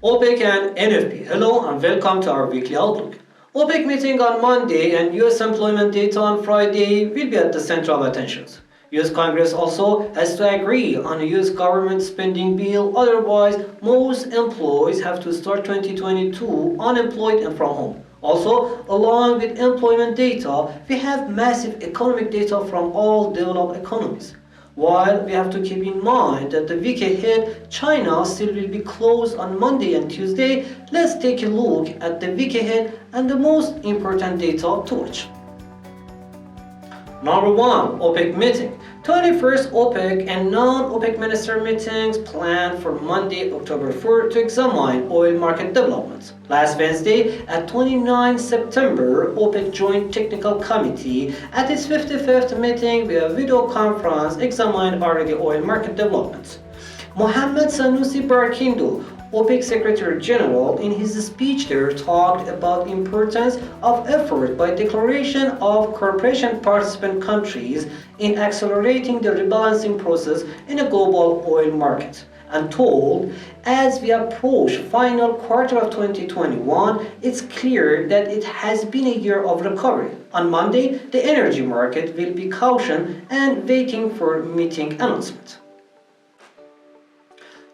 OPEC and NFP, hello and welcome to our weekly outlook. OPEC meeting on Monday and US employment data on Friday will be at the center of attentions. US Congress also has to agree on a US government spending bill, otherwise most employees have to start 2022 unemployed and from home. Also, along with employment data, we have massive economic data from all developed economies. While we have to keep in mind that the week ahead, China still will be closed on Monday and Tuesday, let's take a look at the week ahead and the most important data to watch. Number 1. OPEC meeting. 21st OPEC and non-OPEC minister meetings planned for Monday, October 4 to examine oil market developments. Last Wednesday, at 29 September, OPEC Joint Technical Committee at its 55th meeting via video conference examined already oil market developments. Mohammed Sanusi Barkindo, OPEC Secretary General, in his speech there talked about the importance of effort by declaration of cooperation participant countries in accelerating the rebalancing process in a global oil market, and told, as we approach final quarter of 2021, it's clear that it has been a year of recovery. On Monday, the energy market will be cautioned and waiting for meeting announcement.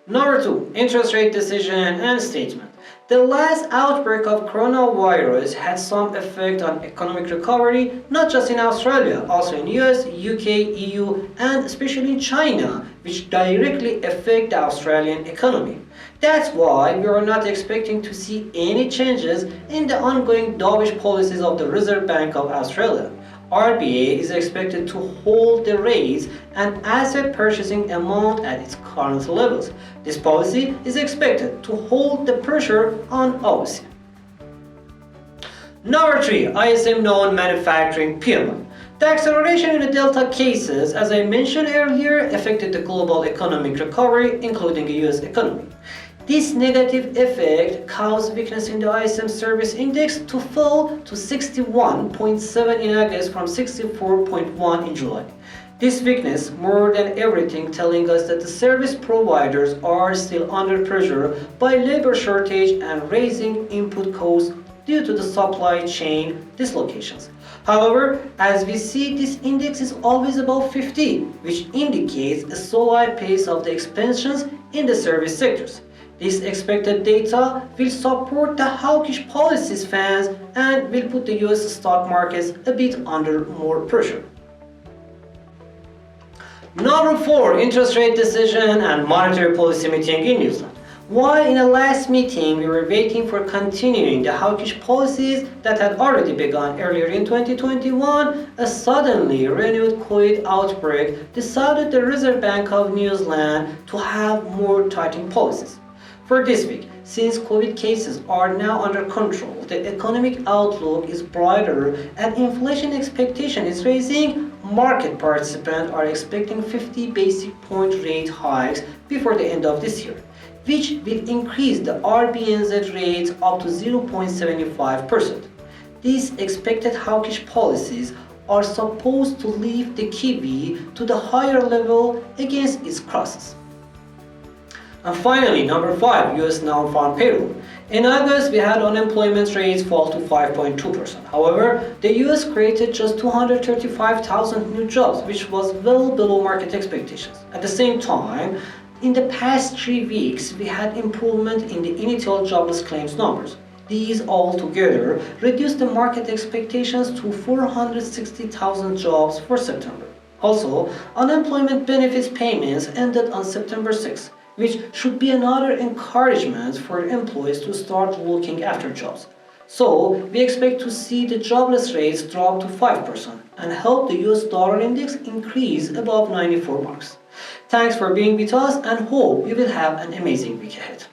Number 2. Interest rate decision and statement. The last outbreak of coronavirus had some effect on economic recovery, not just in Australia, also in US, UK, EU, and especially in China, which directly affect the Australian economy. That's why we are not expecting to see any changes in the ongoing dovish policies of the Reserve Bank of Australia. RBA is expected to hold the rates and asset purchasing amount at its current levels. This policy is expected to hold the pressure on OPEC. Number 3. ISM Manufacturing PMI. The acceleration in the Delta cases, as I mentioned earlier, affected the global economic recovery, including the US economy. This negative effect caused weakness in the ISM Service Index to fall to 61.7 in August from 64.1 in July. This weakness, more than everything, telling us that the service providers are still under pressure by labor shortage and raising input costs due to the supply chain dislocations. However, as we see, this index is always above 50, which indicates a solid pace of the expansions in the service sectors. This expected data will support the hawkish policies fans and will put the US stock markets a bit under more pressure. Number 4. Interest rate decision and monetary policy meeting in New Zealand. While in the last meeting we were waiting for continuing the hawkish policies that had already begun earlier in 2021, a suddenly renewed COVID outbreak decided the Reserve Bank of New Zealand to have more tightening policies. For this week, since COVID cases are now under control, the economic outlook is brighter and inflation expectation is rising, market participants are expecting 50 basic point rate hikes before the end of this year, which will increase the RBNZ rate up to 0.75%. These expected hawkish policies are supposed to lift the kiwi to the higher level against its crosses. And finally, number 5, US Nonfarm Payroll. In August, we had unemployment rates fall to 5.2%. However, the US created just 235,000 new jobs, which was well below market expectations. At the same time, in the past 3 weeks, we had improvement in the initial jobless claims numbers. These all together reduced the market expectations to 460,000 jobs for September. Also, unemployment benefits payments ended on September 6th, which should be another encouragement for employees to start looking after jobs. So, we expect to see the jobless rates drop to 5% and help the US dollar index increase above 94 marks. Thanks for being with us and hope you will have an amazing week ahead.